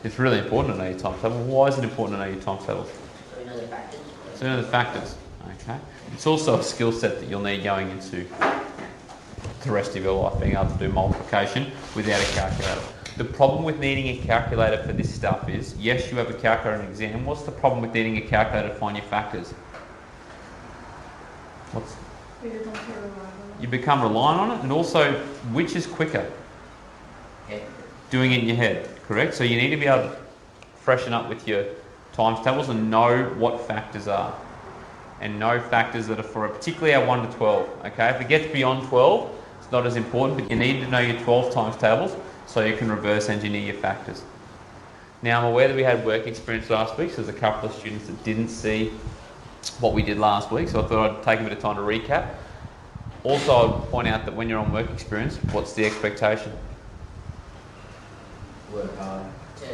It's really important to know your times table. Why is it important to know your times tables? So we know the factors. So you know the factors. Okay. It's also a skill set that you'll need going into the rest of your life, being able to do multiplication without a calculator. The problem with needing a calculator for this stuff is, yes, you have a calculator in an exam. What's the problem with needing a calculator to find your factors? You become reliant on it, and also, which is quicker? Doing it in your head, correct? So you need to be able to freshen up with your times tables and know what factors are. And know factors that are for particularly our 1 to 12. Okay, if it gets beyond 12, it's not as important, but you need to know your 12 times tables so you can reverse engineer your factors. Now, I'm aware that we had work experience last week, so there's a couple of students that didn't see what we did last week, so I thought I'd take a bit of time to recap. Also, I'd point out that when you're on work experience, what's the expectation? Work hard. To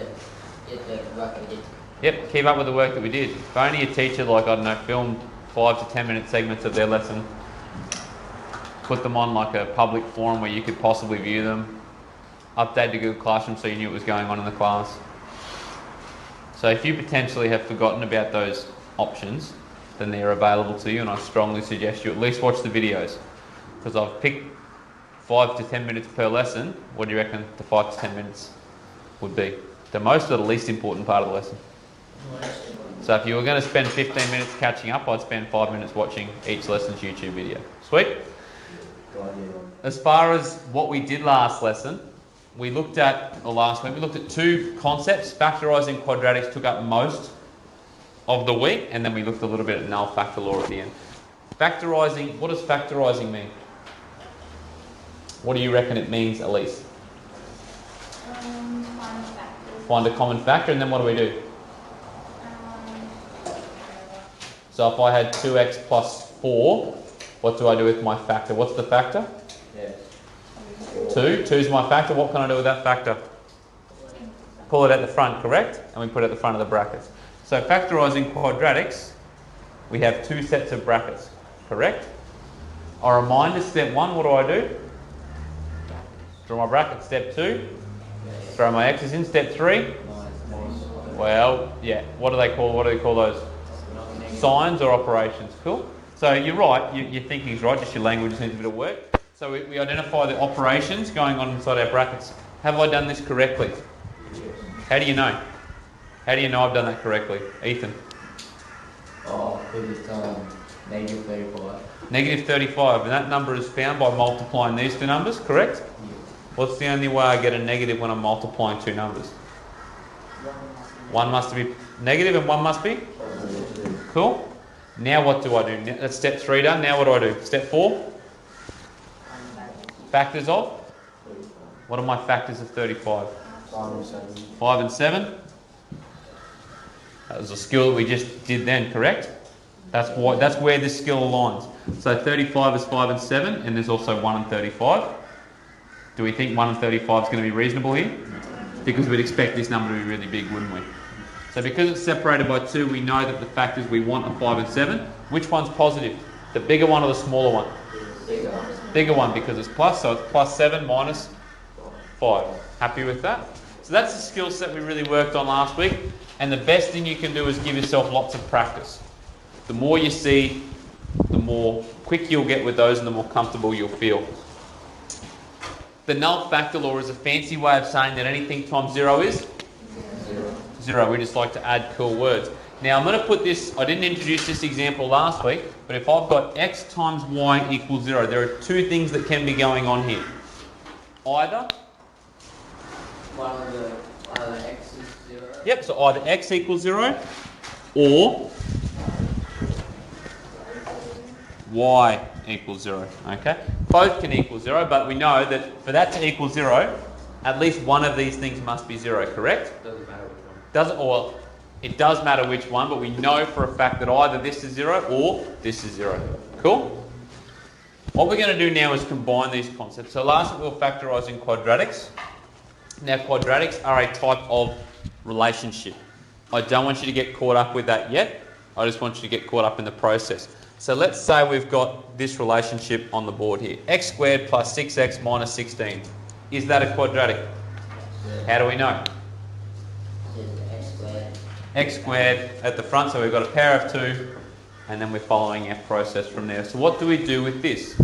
get the work we did. Yep, keep up with the work that we did. If only your teacher, like, I don't know, filmed 5 to 10 minute segments of their lesson, put them on like a public forum where you could possibly view them, update the Google Classroom so you knew what was going on in the class. So if you potentially have forgotten about those options, then they're available to you, and I strongly suggest you at least watch the videos, because I've picked 5 to 10 minutes per lesson. What do you reckon the 5 to 10 minutes would be? The most or the least important part of the lesson? So if you were going to spend 15 minutes catching up, I'd spend 5 minutes watching each lesson's YouTube video. Sweet? As far as what we did last lesson, we looked at, or last week, we looked at 2 concepts. Factorizing and quadratics took up most of the week, and then we looked a little bit at null factor law at the end. Factorizing, what does factorizing mean? What do you reckon it means, Elise? Find a common factor, and then what do we do? So if I had 2x plus 4, what do I do with my factor? What's the factor? 2. 2 is my factor. What can I do with that factor? Pull it at the front, correct? And we put it at the front of the brackets. So factorizing quadratics, we have 2 sets of brackets, correct? A reminder, step 1, what do? Draw my bracket. Step 2, throw my x's in. Step 3, well, yeah, what do they call those? Signs or operations. Cool. So you're right, your thinking's right, just your language needs a bit of work. So we identify the operations going on inside our brackets. Have I done this correctly? How do you know? How do you know I've done that correctly? Ethan? Oh, because it's negative 35. Negative 35, and that number is found by multiplying these 2 numbers, correct? Yeah. What's the only way I get a negative when I'm multiplying 2 numbers? One must be negative and one must be? Cool. Now what do I do? That's step 3 done. Now what do? Step 4? Factors of? What are my factors of 35? 5 and 7. 5 and 7? That was a skill that we just did then, correct? That's where this skill aligns. So 35 is 5 and 7, and there's also 1 and 35. Do we think 1 and 35 is going to be reasonable here? Because we'd expect this number to be really big, wouldn't we? So because it's separated by 2, we know that the factors we want are 5 and 7. Which one's positive? The bigger one or the smaller one? Bigger one, because it's plus, so it's plus 7 minus 5. Happy with that? So that's the skill set we really worked on last week. And the best thing you can do is give yourself lots of practice. The more you see, the more quick you'll get with those and the more comfortable you'll feel. The null factor law is a fancy way of saying that anything times 0 is? 0. We just like to add cool words. Now I'm going to put this, I didn't introduce this example last week, but if I've got x times y equals 0, there are 2 things that can be going on here. Either One of the x is 0. Yep, so either x equals 0 or y equals 0, okay? Both can equal 0, but we know that for that to equal 0, at least one of these things must be 0, correct? Doesn't matter which one. It does matter which one, but we know for a fact that either this is 0 or this is 0. Cool? What we're going to do now is combine these concepts. So last week we were factorising quadratics. Now quadratics are a type of relationship. I don't want you to get caught up with that yet. I just want you to get caught up in the process. So let's say we've got this relationship on the board here. X squared plus 6x minus 16. Is that a quadratic? How do we know? x squared at the front, so we've got a power of 2, and then we're following our process from there. So what do we do with this?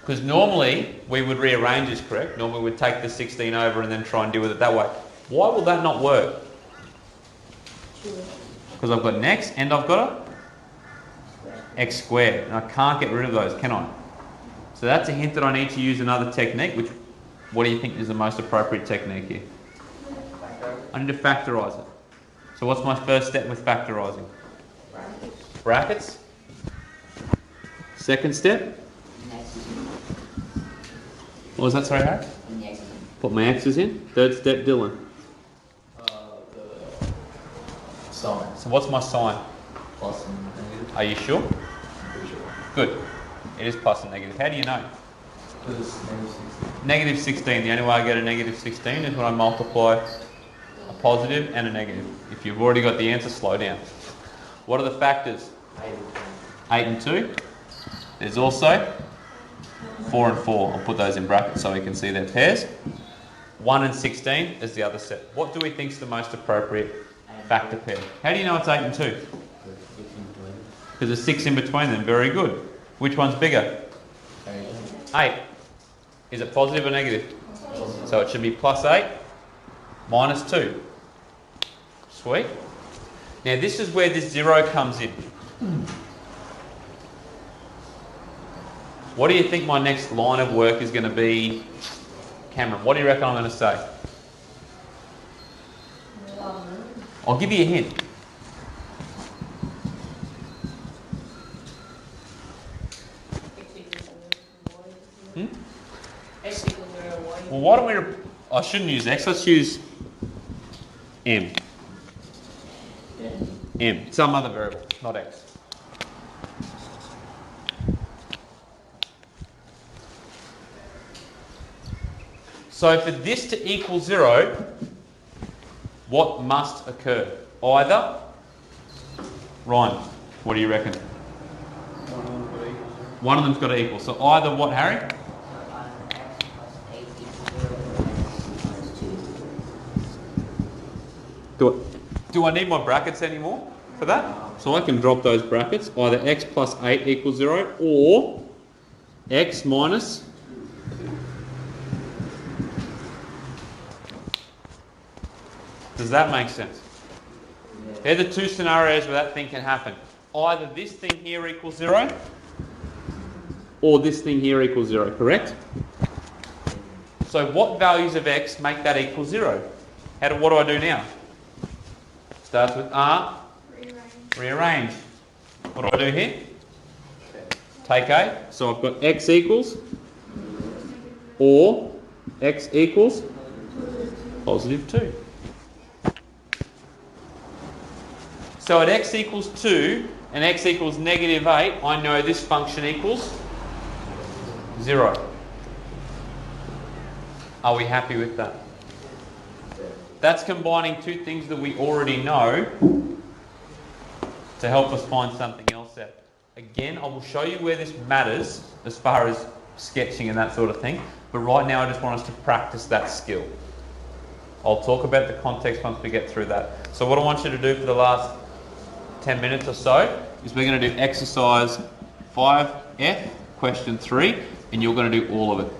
Because normally we would rearrange this, correct? Normally we'd take the 16 over and then try and deal with it that way. Why will that not work? Because I've got an x and I've got a x squared, and I can't get rid of those, can I? So that's a hint that I need to use another technique. What do you think is the most appropriate technique here? I need to factorize it. So what's my first step with factorizing? Brackets. Second step? What was that, sorry, Harry? Put my x's in. Third step, Dylan. The sign. So what's my sign? Plus and negative. Are you sure? Pretty sure. Good. It is plus and negative. How do you know? Because it's -16. Negative 16. The only way I get a negative 16 is when I multiply a positive and a negative. If you've already got the answer, slow down. What are the factors? 8 and 2. There's also 4 and 4. I'll put those in brackets so we can see their pairs. 1 and 16 is the other set. What do we think is the most appropriate factor pair? How do you know it's 8 and 2? Because there's 6 in between them. Very good. Which one's bigger? 8. Is it positive or negative? So it should be plus 8 minus 2. Sweet. Now this is where this 0 comes in. What do you think my next line of work is going to be, Cameron? What do you reckon I'm going to say? I'll give you a hint. Well, why don't we... I shouldn't use x, let's use m. M, some other variable, not x. So for this to equal 0, what must occur? Either, Ryan, what do you reckon? One of them's got to equal. So either what, Harry? Do I need my brackets anymore for that? So I can drop those brackets. Either x plus 8 equals 0 or x minus... Does that make sense? They're the two scenarios where that thing can happen. Either this thing here equals 0 or this thing here equals 0, correct? So what values of x make that equal 0? What do I do now? Starts with R. Rearrange. What do I do here? Take A. So I've got x equals or x equals positive 2. So at x equals 2 and x equals negative 8, I know this function equals 0. Are we happy with that? That's combining two things that we already know to help us find something else out. Again, I will show you where this matters as far as sketching and that sort of thing, but right now I just want us to practice that skill. I'll talk about the context once we get through that. So what I want you to do for the last 10 minutes or so is we're going to do exercise 5F, question 3, and you're going to do all of it.